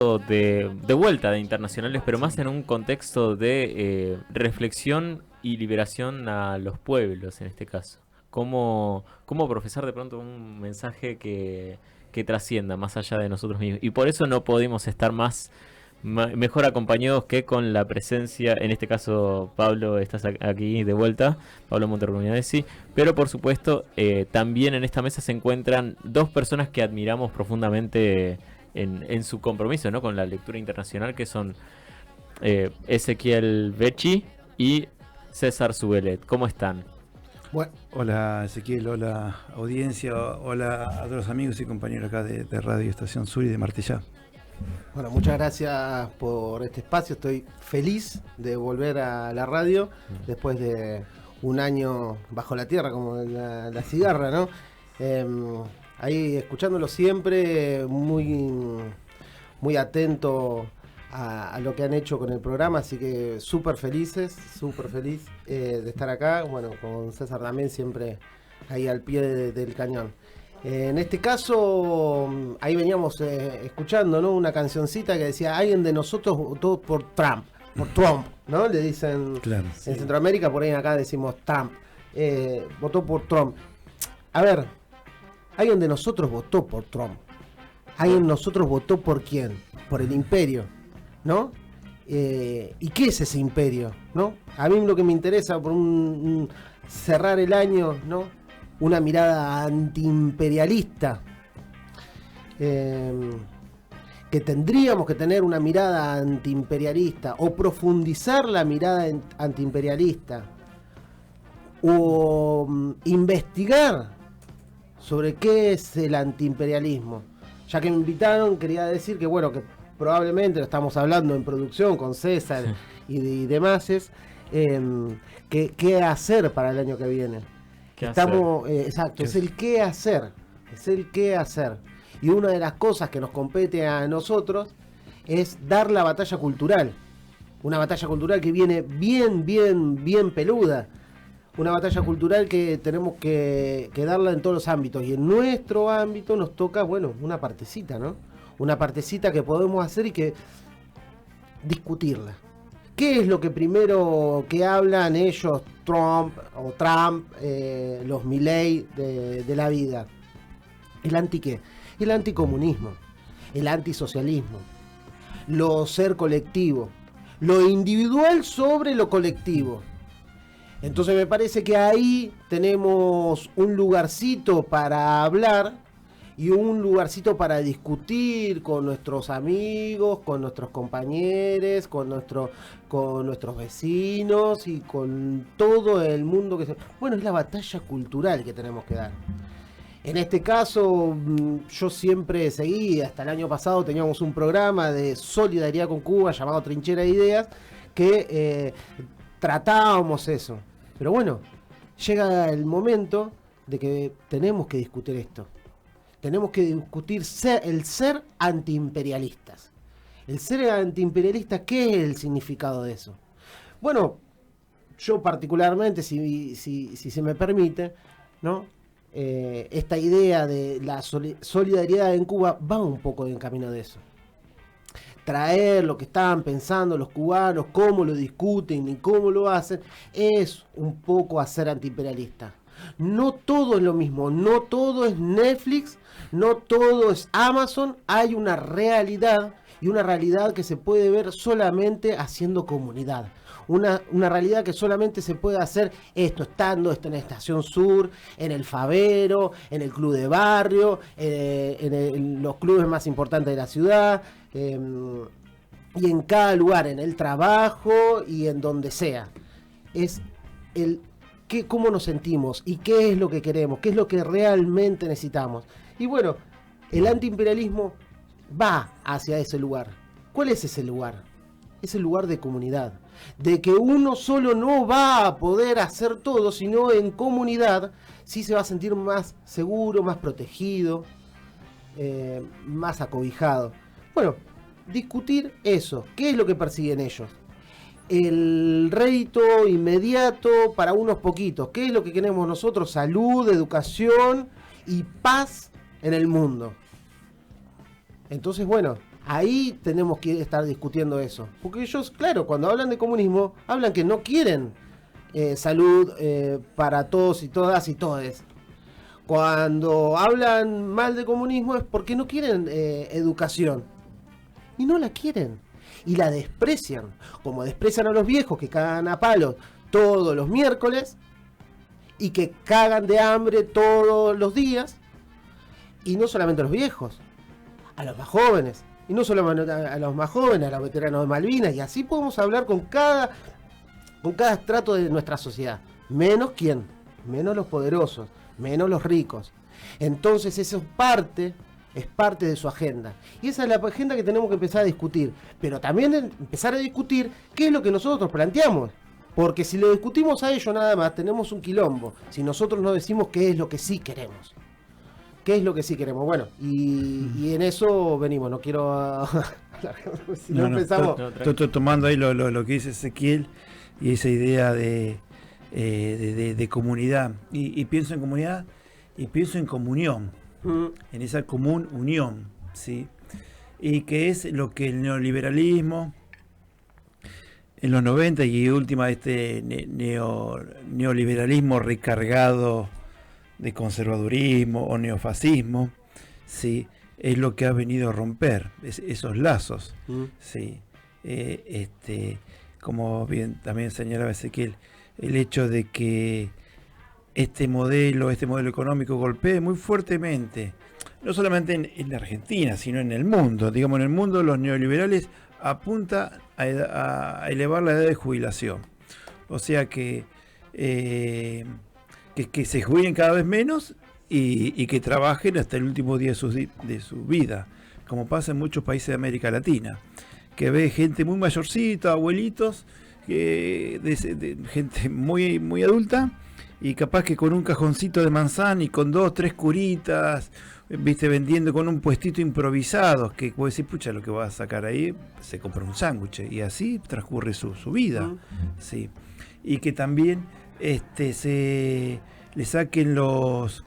de vuelta de internacionales, pero más en un contexto de reflexión y liberación a los pueblos en este caso. Cómo profesar de pronto un mensaje que trascienda más allá de nosotros mismos. Y por eso no podemos estar mejor acompañados que con la presencia, en este caso Pablo, estás aquí de vuelta, Pablo Monterruñadesi, pero por supuesto también en esta mesa se encuentran dos personas que admiramos profundamente en su compromiso, ¿no?, con la lectura internacional, que son Ezequiel Becci y César Subelet. ¿Cómo están? Bueno, hola Ezequiel, hola audiencia, hola a todos los amigos y compañeros acá de Radio Estación Sur y de Martillá. Bueno, muchas gracias por este espacio. Estoy feliz de volver a la radio después de un año bajo la tierra, como la cigarra, ¿no? Ahí escuchándolo siempre, muy atento a lo que han hecho con el programa, así que súper feliz de estar acá. Bueno, con César también siempre ahí al pie del cañón. En este caso, ahí veníamos escuchando, ¿no?, una cancioncita que decía: alguien de nosotros votó por Trump, ¿no? Le dicen, claro, sí. En Centroamérica, por ahí acá decimos Trump, votó por Trump. A ver, alguien de nosotros votó por Trump. Alguien de nosotros votó por quién, por el imperio, ¿no? ¿Y qué es ese imperio, no? A mí lo que me interesa por cerrar el año, ¿no?, una mirada antiimperialista, que tendríamos que tener una mirada antiimperialista o profundizar la mirada antiimperialista o investigar sobre qué es el antiimperialismo. Ya que me invitaron, quería decir que bueno, que probablemente lo estamos hablando en producción con César y demás, qué hacer para el año que viene. Exacto, es el qué hacer. Y una de las cosas que nos compete a nosotros es dar la batalla cultural. Una batalla cultural que viene bien peluda. Una batalla cultural que tenemos que darla en todos los ámbitos. Y en nuestro ámbito nos toca, bueno, una partecita, ¿no? Una partecita que podemos hacer y que discutirla. ¿Qué es lo que primero que hablan ellos, Trump, los Milei de la vida? ¿El anti qué? El anticomunismo, el antisocialismo, lo ser colectivo, lo individual sobre lo colectivo. Entonces me parece que ahí tenemos un lugarcito para hablar y un lugarcito para discutir con nuestros amigos, con nuestros compañeros, con nuestros vecinos y con todo el mundo que Bueno, es la batalla cultural que tenemos que dar. En este caso, yo siempre seguí, hasta el año pasado teníamos un programa de solidaridad con Cuba llamado Trinchera de Ideas, que tratábamos eso. Pero bueno, llega el momento de que tenemos que discutir esto. Tenemos que discutir el ser antiimperialistas. El ser antiimperialista, ¿qué es el significado de eso? Bueno, yo particularmente, si se me permite, ¿no?, esta idea de la solidaridad en Cuba va un poco en camino de eso. Traer lo que estaban pensando los cubanos, cómo lo discuten y cómo lo hacen, es un poco hacer antiimperialista. No todo es lo mismo, no todo es Netflix, no todo es Amazon, hay una realidad, y una realidad que se puede ver solamente haciendo comunidad. Una realidad que solamente se puede hacer estando en Estación Sur, en el Favero, en el club de barrio, en los clubes más importantes de la ciudad, y en cada lugar, en el trabajo y en donde sea. Es cómo nos sentimos y qué es lo que queremos, qué es lo que realmente necesitamos. Y bueno, el antiimperialismo va hacia ese lugar. ¿Cuál es ese lugar? Es el lugar de comunidad, de que uno solo no va a poder hacer todo, sino en comunidad sí se va a sentir más seguro, más protegido, más acobijado. Bueno, discutir eso. ¿Qué es lo que persiguen ellos? El rédito inmediato para unos poquitos. ¿Qué es lo que queremos nosotros? Salud, educación y paz en el mundo. Entonces, bueno, Ahí tenemos que estar discutiendo eso. Porque ellos, claro, cuando hablan de comunismo, hablan que no quieren salud para todos y todas y todes. Cuando hablan mal de comunismo es porque no quieren educación. Y no la quieren. Y la desprecian. Como desprecian a los viejos que cagan a palos todos los miércoles y que cagan de hambre todos los días. Y no solamente a los viejos, a los más jóvenes. Y no solamente a los más jóvenes, a los veteranos de Malvinas. Y así podemos hablar con cada estrato de nuestra sociedad. Menos quién, menos los poderosos, menos los ricos. Entonces eso es parte de su agenda. Y esa es la agenda que tenemos que empezar a discutir. Pero también empezar a discutir qué es lo que nosotros planteamos. Porque si lo discutimos a ellos nada más, tenemos un quilombo. Si nosotros no decimos qué es lo que sí queremos. ¿Qué es lo que sí queremos? Bueno, y en eso venimos. No quiero... si no empezamos... Estoy tomando ahí lo que dice Ezequiel y esa idea de comunidad. Y pienso en comunidad y pienso en comunión. En esa común unión, ¿sí? Y que es lo que el neoliberalismo en los 90 y última neoliberalismo recargado de conservadurismo o neofascismo, ¿sí? Es lo que ha venido a romper esos lazos, ¿sí? Como bien también señalaba Ezequiel, el hecho de que este modelo económico golpee muy fuertemente, no solamente en la Argentina, sino en el mundo. Digamos, en el mundo los neoliberales apuntan a elevar la edad de jubilación. O sea que se jubilen cada vez menos y que trabajen hasta el último día de su vida, como pasa en muchos países de América Latina, que ve gente muy mayorcita, abuelitos, gente muy, muy adulta, y capaz que con un cajoncito de manzana y con 2, 3 curitas, viste, vendiendo con un puestito improvisado, que puede decir, pucha, lo que va a sacar ahí, se compra un sándwich, y así transcurre su vida, ¿sí? Y que también se le saquen los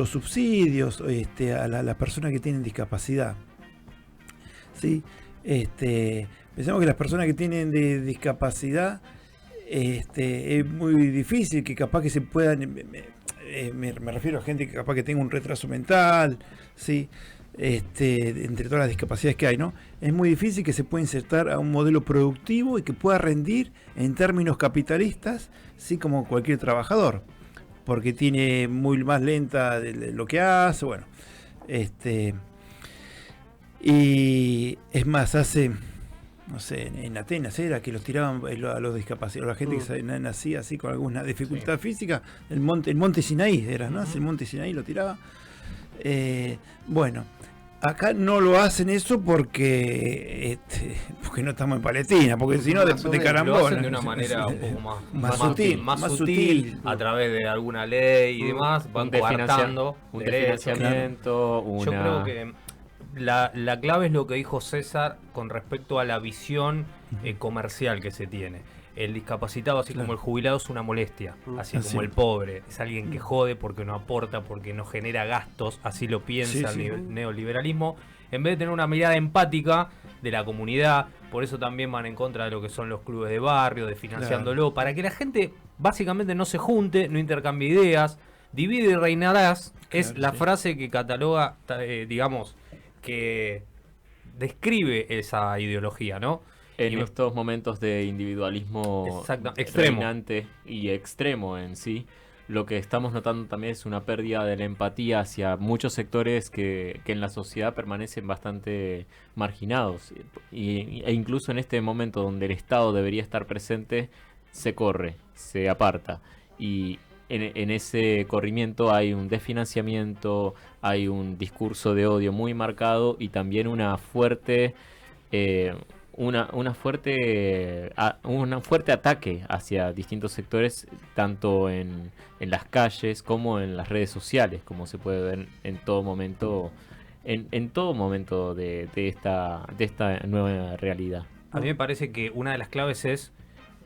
subsidios a las personas que tienen discapacidad, ¿sí? Pensamos que las personas que tienen discapacidad, es muy difícil que capaz que se puedan, me refiero a gente que capaz que tenga un retraso mental, ¿sí? Entre todas las discapacidades que hay, ¿no? Es muy difícil que se pueda insertar a un modelo productivo y que pueda rendir en términos capitalistas, ¿sí? Como cualquier trabajador, porque tiene muy más lenta de lo que hace, bueno. Y es más, hace... no sé, en Atenas era que los tiraban a los discapacitados, a la gente que nacía así con alguna dificultad física, el monte Sinaí era, ¿no? El monte Sinaí lo tiraba. Bueno, acá no lo hacen eso porque no estamos en Palestina, porque si no de carambona. Lo hacen de una manera un poco más sutil, a través de alguna ley y demás, van coartando un financiamiento, Yo creo que la clave es lo que dijo César con respecto a la visión comercial que se tiene. El discapacitado, así como el jubilado, es una molestia, así como el pobre. Es alguien que jode porque no aporta, porque no genera gastos, así lo piensa el neoliberalismo. En vez de tener una mirada empática de la comunidad, por eso también van en contra de lo que son los clubes de barrio, de financiándolo, para que la gente básicamente no se junte, no intercambie ideas. Divide y reinarás, es la frase que cataloga, digamos, que describe esa ideología, ¿no? En estos momentos de individualismo reinante y extremo en sí, lo que estamos notando también es una pérdida de la empatía hacia muchos sectores que en la sociedad permanecen bastante marginados. E incluso en este momento donde el Estado debería estar presente, se corre, se aparta. Y en ese corrimiento hay un desfinanciamiento, hay un discurso de odio muy marcado y también un fuerte ataque hacia distintos sectores, tanto en las calles como en las redes sociales, como se puede ver en todo momento, en todo momento de esta nueva realidad. A mí me parece que una de las claves es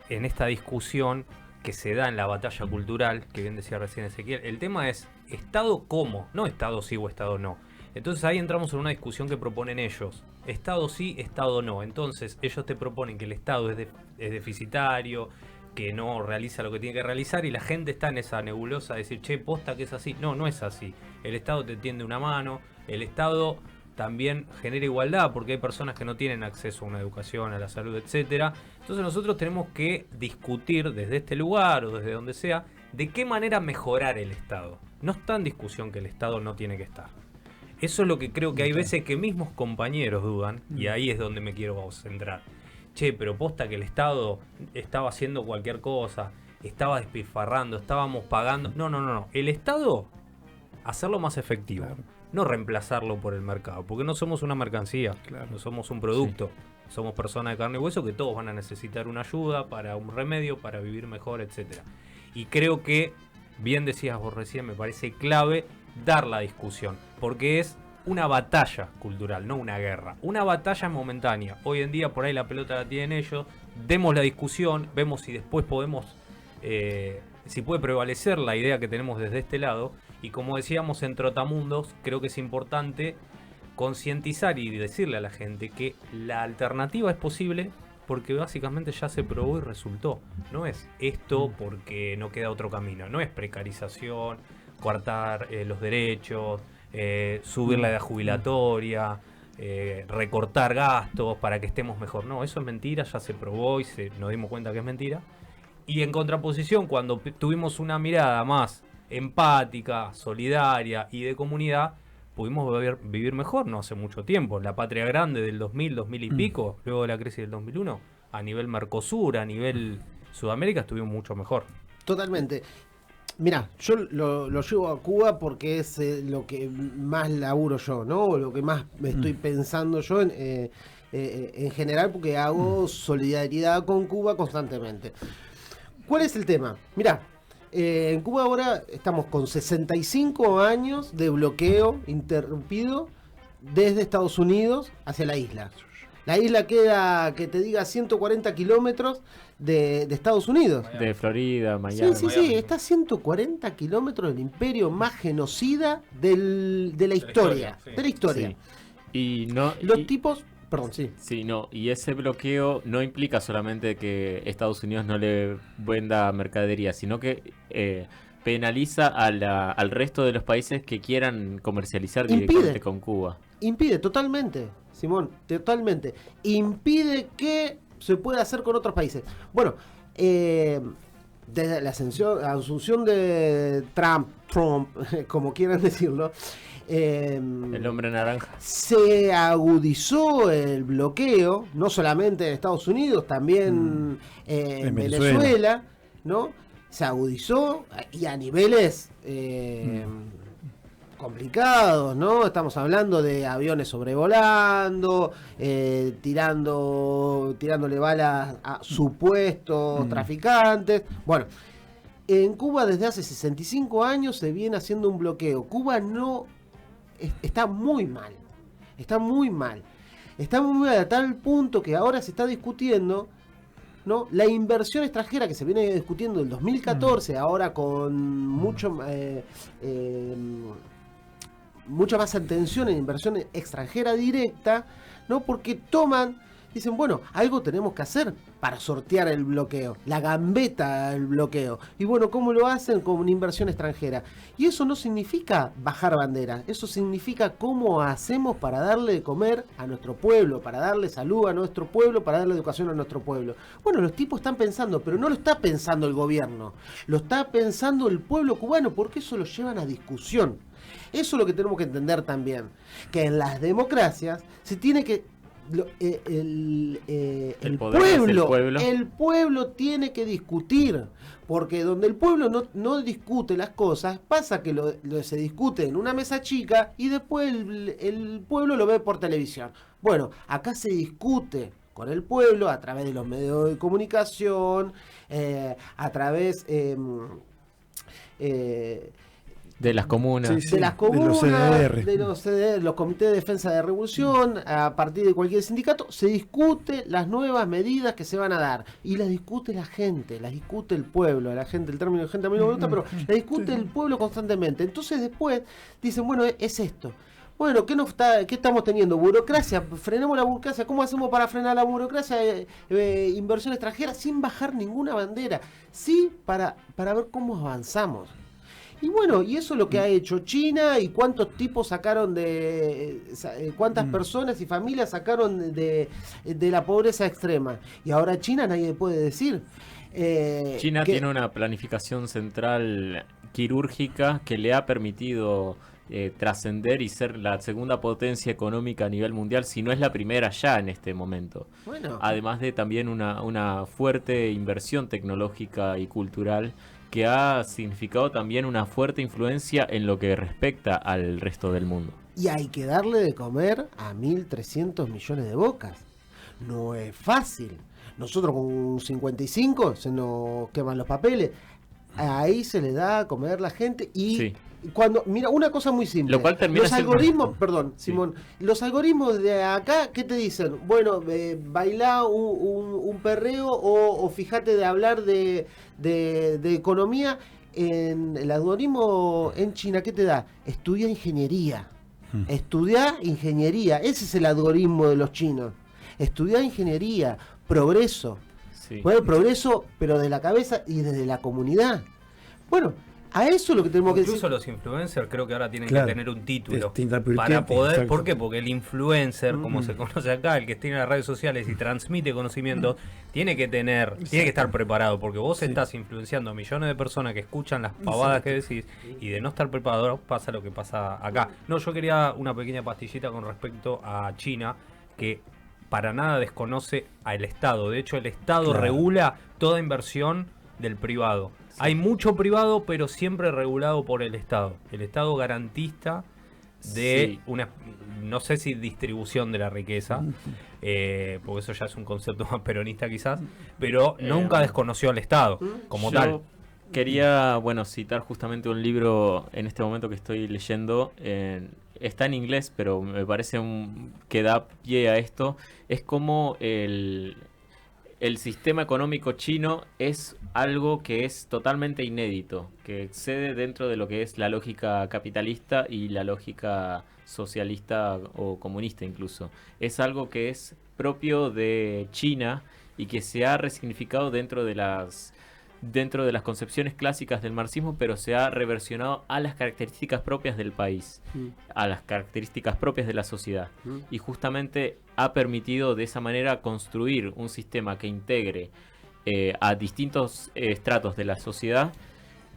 en esta discusión que se da en la batalla cultural, que bien decía recién Ezequiel, el tema es ¿Estado cómo? No Estado sí o Estado no. Entonces ahí entramos en una discusión que proponen ellos. Estado sí, Estado no. Entonces ellos te proponen que el Estado es deficitario, que no realiza lo que tiene que realizar, y la gente está en esa nebulosa de decir, che, posta que es así. No, no es así. El Estado te tiende una mano, el Estado también genera igualdad, porque hay personas que no tienen acceso a una educación, a la salud, etcétera. Entonces nosotros tenemos que discutir desde este lugar o desde donde sea, de qué manera mejorar el Estado. No está en discusión que el Estado no tiene que estar. Eso es lo que creo que hay veces que mismos compañeros dudan, y ahí es donde me quiero centrar. Che, pero posta que el Estado estaba haciendo cualquier cosa, estaba despilfarrando, estábamos pagando. No. El Estado, hacerlo más efectivo. Claro. No reemplazarlo por el mercado, porque no somos una mercancía, claro. No somos un producto. Sí. Somos personas de carne y hueso que todos van a necesitar una ayuda para un remedio, para vivir mejor, etcétera. Y creo que, bien decías vos recién, me parece clave dar la discusión, porque es una batalla cultural, no una guerra. Una batalla momentánea. Hoy en día por ahí la pelota la tienen ellos, demos la discusión, vemos si después podemos, si puede prevalecer la idea que tenemos desde este lado. Y como decíamos en Trotamundos, creo que es importante concientizar y decirle a la gente que la alternativa es posible, porque básicamente ya se probó y resultó. No es esto porque no queda otro camino, no es precarización, coartar los derechos, subir la edad jubilatoria, recortar gastos para que estemos mejor. No, eso es mentira, ya se probó y nos dimos cuenta que es mentira. Y en contraposición, cuando tuvimos una mirada más empática, solidaria y de comunidad, pudimos vivir mejor no hace mucho tiempo. La Patria Grande del 2000 y pico, luego de la crisis del 2001, a nivel Mercosur, a nivel Sudamérica, estuvimos mucho mejor. Totalmente. Mirá, yo lo llevo a Cuba porque es lo que más laburo yo, ¿no? O lo que más me estoy pensando yo en general, porque hago solidaridad con Cuba constantemente. ¿Cuál es el tema? Mirá, en Cuba ahora estamos con 65 años de bloqueo interrumpido desde Estados Unidos hacia la isla. La isla queda, que te diga, 140 kilómetros de Estados Unidos. De Florida, Miami. Sí, está a 140 kilómetros del imperio más genocida de la historia. De la historia. Sí. Los tipos... Perdón, sí. Sí, no, y ese bloqueo no implica solamente que Estados Unidos no le venda mercadería, sino que penaliza al resto de los países que quieran comercializar directamente con Cuba. Impide, totalmente, Simón, totalmente. Impide que se pueda hacer con otros países. Bueno, desde la asunción de Trump, como quieran decirlo, el hombre naranja, se agudizó el bloqueo, no solamente en Estados Unidos, también en Venezuela, ¿no? Se agudizó y a niveles complicados, ¿no? Estamos hablando de aviones sobrevolando, tirándole balas a supuestos traficantes. Bueno, en Cuba desde hace 65 años se viene haciendo un bloqueo. Cuba no está muy mal. Está muy mal a tal punto que ahora se está discutiendo, ¿no? La inversión extranjera que se viene discutiendo en 2014, ahora con mucha más atención en inversión extranjera directa, ¿no? Porque dicen, bueno, algo tenemos que hacer para sortear el bloqueo, la gambeta del bloqueo. Y bueno, ¿cómo lo hacen? Con una inversión extranjera. Y eso no significa bajar bandera, eso significa cómo hacemos para darle de comer a nuestro pueblo, para darle salud a nuestro pueblo, para darle educación a nuestro pueblo. Bueno, los tipos están pensando, pero no lo está pensando el gobierno, lo está pensando el pueblo cubano, porque eso lo llevan a discusión. Eso es lo que tenemos que entender también, que en las democracias se tiene que... El pueblo tiene que discutir, porque donde el pueblo no discute las cosas, pasa que se discute en una mesa chica y después el pueblo lo ve por televisión. Bueno, acá se discute con el pueblo a través de los medios de comunicación, a través de las comunas, de las comunas, de los CDR, los comités de defensa de revolución, a partir de cualquier sindicato, se discute las nuevas medidas que se van a dar. Y las discute la gente, las discute el pueblo. La gente, el término de gente a mí no me gusta, pero la discute el pueblo constantemente. Entonces después dicen, bueno, es esto. Bueno, ¿qué estamos teniendo? Burocracia, frenemos la burocracia. ¿Cómo hacemos para frenar la burocracia? Inversión extranjera sin bajar ninguna bandera. Sí, para ver cómo avanzamos. Y bueno, y eso es lo que ha hecho China y cuántos tipos sacaron cuántas personas y familias sacaron de la pobreza extrema. Y ahora China nadie puede decir. China tiene una planificación central quirúrgica que le ha permitido trascender y ser la segunda potencia económica a nivel mundial, si no es la primera ya en este momento. Bueno. Además de también una fuerte inversión tecnológica y cultural que ha significado también una fuerte influencia en lo que respecta al resto del mundo. Y hay que darle de comer a 1.300 millones de bocas. No es fácil. Nosotros con 55 se nos queman los papeles. Ahí se le da a comer la gente y... Sí. Mira, una cosa muy simple. Lo cual termina los algoritmos, perdón, Sí. Simón, los algoritmos de acá, ¿qué te dicen? Bueno, bailá un perreo o fíjate de hablar de economía. En el algoritmo en China, ¿qué te da? Estudia ingeniería. Estudia ingeniería. Ese es el algoritmo de los chinos. Estudia ingeniería, progreso. Sí. Bueno, progreso, pero de la cabeza y desde la comunidad. Bueno, a eso es lo que tenemos que decir. Incluso los influencers creo que ahora tienen Claro. que tener un título Distinta para poder, exacto. ¿por qué? Porque el influencer, como se conoce acá, el que tiene las redes sociales y transmite conocimientos, tiene que estar preparado, porque vos estás influenciando a millones de personas que escuchan las pavadas que decís, y de no estar preparado pasa lo que pasa acá. No, yo quería una pequeña pastillita con respecto a China, que para nada desconoce al Estado. De hecho, el Estado Claro. regula toda inversión del privado. Hay mucho privado, pero siempre regulado por el Estado. El Estado garantista de una, no sé si distribución de la riqueza, porque eso ya es un concepto más peronista quizás, pero nunca desconoció al Estado como Yo tal. quería, citar justamente un libro en este momento que estoy leyendo. Está en inglés, pero me parece que da pie a esto. Es como el sistema económico chino es algo que es totalmente inédito, que excede dentro de lo que es la lógica capitalista y la lógica socialista o comunista incluso. Es algo que es propio de China y que se ha resignificado dentro de las concepciones clásicas del marxismo, pero se ha reversionado a las características propias del país, a las características propias de la sociedad. Y justamente ha permitido de esa manera construir un sistema que integre a distintos estratos de la sociedad,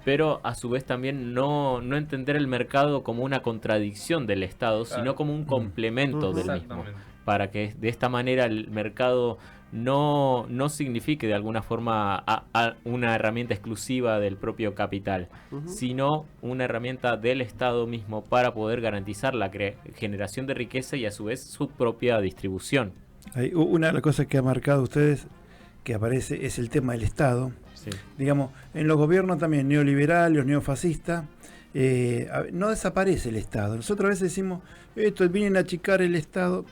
pero a su vez también no entender el mercado como una contradicción del Estado, sino como un complemento del mismo, para que de esta manera el mercado no signifique de alguna forma una herramienta exclusiva del propio capital, sino una herramienta del Estado mismo para poder garantizar la generación de riqueza y a su vez su propia distribución. Una de las cosas que ha marcado ustedes, que aparece, es el tema del Estado. Sí. Digamos, en los gobiernos también neoliberales, neofascistas, no desaparece el Estado. Nosotros a veces decimos, vienen a achicar el Estado.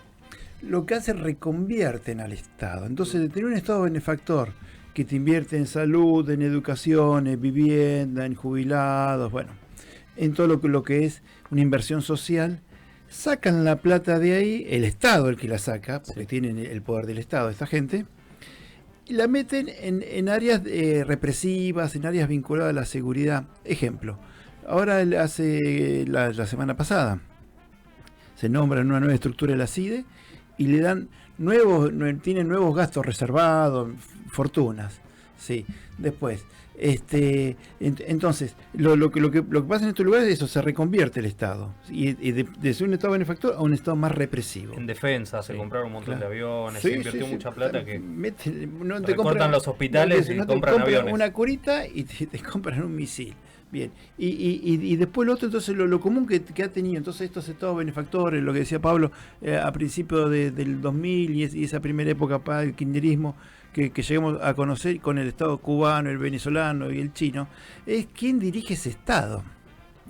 Lo que hace es reconvierten al Estado. Entonces, de tener un Estado benefactor que te invierte en salud, en educación, en vivienda, en jubilados, en todo lo que es una inversión social, sacan la plata de ahí, el Estado el que la saca, porque tienen el poder del Estado esta gente, y la meten en áreas represivas, en áreas vinculadas a la seguridad. Ejemplo, ahora hace la semana pasada se nombra una nueva estructura de la CIDE y le dan tienen nuevos gastos reservados, fortunas. Sí. Después, entonces, lo que pasa en estos lugares es eso, se reconvierte el Estado. Y de ser un Estado benefactor a un Estado más represivo. En defensa, se compraron un montón de aviones, se invirtió mucha plata que te cortan los hospitales y compran aviones. Una curita y te compran un misil. Bien, y después lo otro, entonces lo común que ha tenido, entonces estos estados benefactores, lo que decía Pablo, a principios del 2000 y esa primera época para el kirchnerismo que llegamos a conocer con el estado cubano, el venezolano y el chino, es quién dirige ese estado.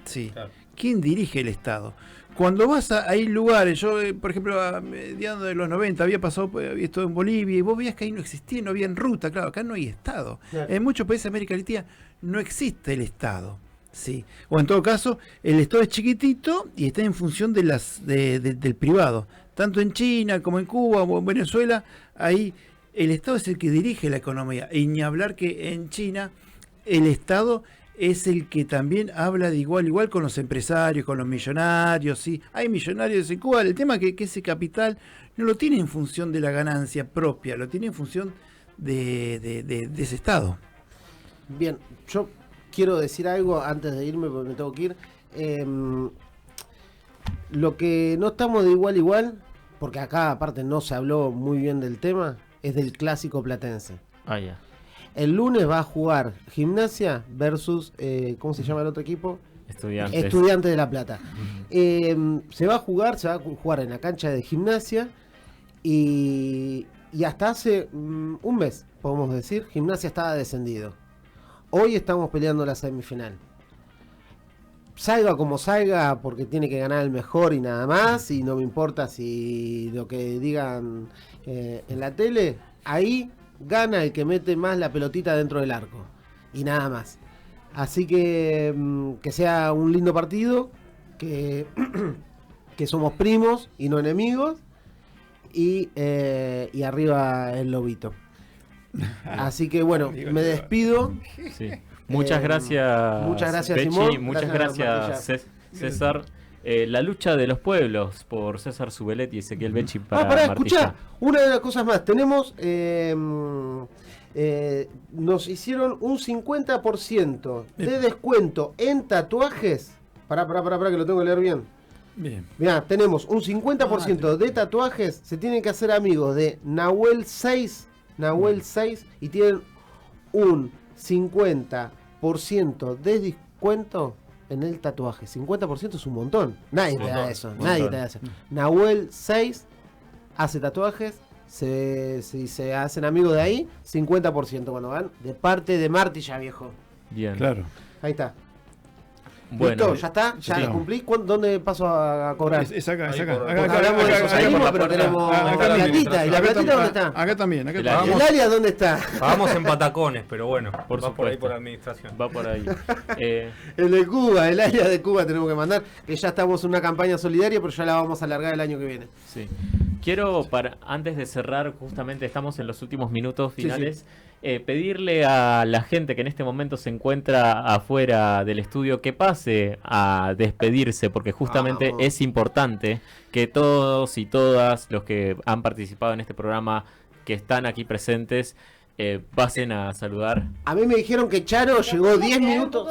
Sí, claro. ¿Quién dirige el estado? Cuando vas hay lugares, yo por ejemplo a mediados de los 90 había estado en Bolivia y vos veías que ahí no existía, no había en ruta, claro, acá no hay estado. Claro. En muchos países de América Latina no existe el Estado, Sí, o en todo caso, el Estado es chiquitito y está en función del privado. Tanto en China como en Cuba o en Venezuela, ahí el Estado es el que dirige la economía. Y ni hablar que en China el Estado es el que también habla de igual a igual con los empresarios, con los millonarios. ¿Sí? Hay millonarios en Cuba. El tema es que ese capital no lo tiene en función de la ganancia propia, lo tiene en función de ese Estado. Bien, yo quiero decir algo antes de irme porque me tengo que ir. Lo que no estamos de igual a igual, porque acá aparte no se habló muy bien del tema, es del clásico platense. Ah, ya. El lunes va a jugar Gimnasia versus, ¿cómo se llama el otro equipo? Estudiantes de La Plata. Se va a jugar en la cancha de Gimnasia y hasta hace un mes, podemos decir, Gimnasia estaba descendido. Hoy estamos peleando la semifinal. Salga como salga, porque tiene que ganar el mejor y nada más, y no me importa si lo que digan en la tele, ahí gana el que mete más la pelotita dentro del arco, y nada más. Así que sea un lindo partido, que somos primos y no enemigos, y arriba el Lobito. Así que bueno, me despido. Sí. Muchas gracias. Muchas gracias, Pechi, Simón. muchas gracias, César. La lucha de los pueblos por César Subelet y Ezequiel Becci para escuchá, una de las cosas más. Tenemos, nos hicieron un 50% de descuento en tatuajes. Pará, que lo tengo que leer bien. Bien. Mirá, tenemos un 50% de tatuajes. Se tienen que hacer amigos de Nahuel 6 y tienen un 50% de descuento en el tatuaje. 50% es un montón. Nadie te da eso. Nahuel 6 hace tatuajes. Si se hacen amigos de ahí, 50% cuando van. De parte de Martilla, viejo. Bien. Claro. Ahí está. Bueno, ¿Listo? ¿Ya está? ¿Ya sí. cumplí? ¿Dónde paso a cobrar? Es acá, es Ahí acá. por- Acá, Porque acá, hablamos de acá, socialismo, acá, pero acá, tenemos acá, la acá también. platita. ¿Y la Acá platita dónde está? Acá también, acá El también. ¿El área dónde está? Vamos en patacones, pero bueno, Por va por ahí supuesto. por administración. va por ahí. El de Cuba, el área de Cuba tenemos que mandar. Que ya estamos en una campaña solidaria, pero ya la vamos a alargar el año que viene. Sí. Quiero, antes de cerrar, justamente estamos en los últimos minutos finales, pedirle a la gente que en este momento se encuentra afuera del estudio que pase a despedirse, porque justamente Vamos. es importante que todos y todas los que han participado en este programa, que están aquí presentes, pasen a saludar. A mí me dijeron que Charo llegó 10 minutos.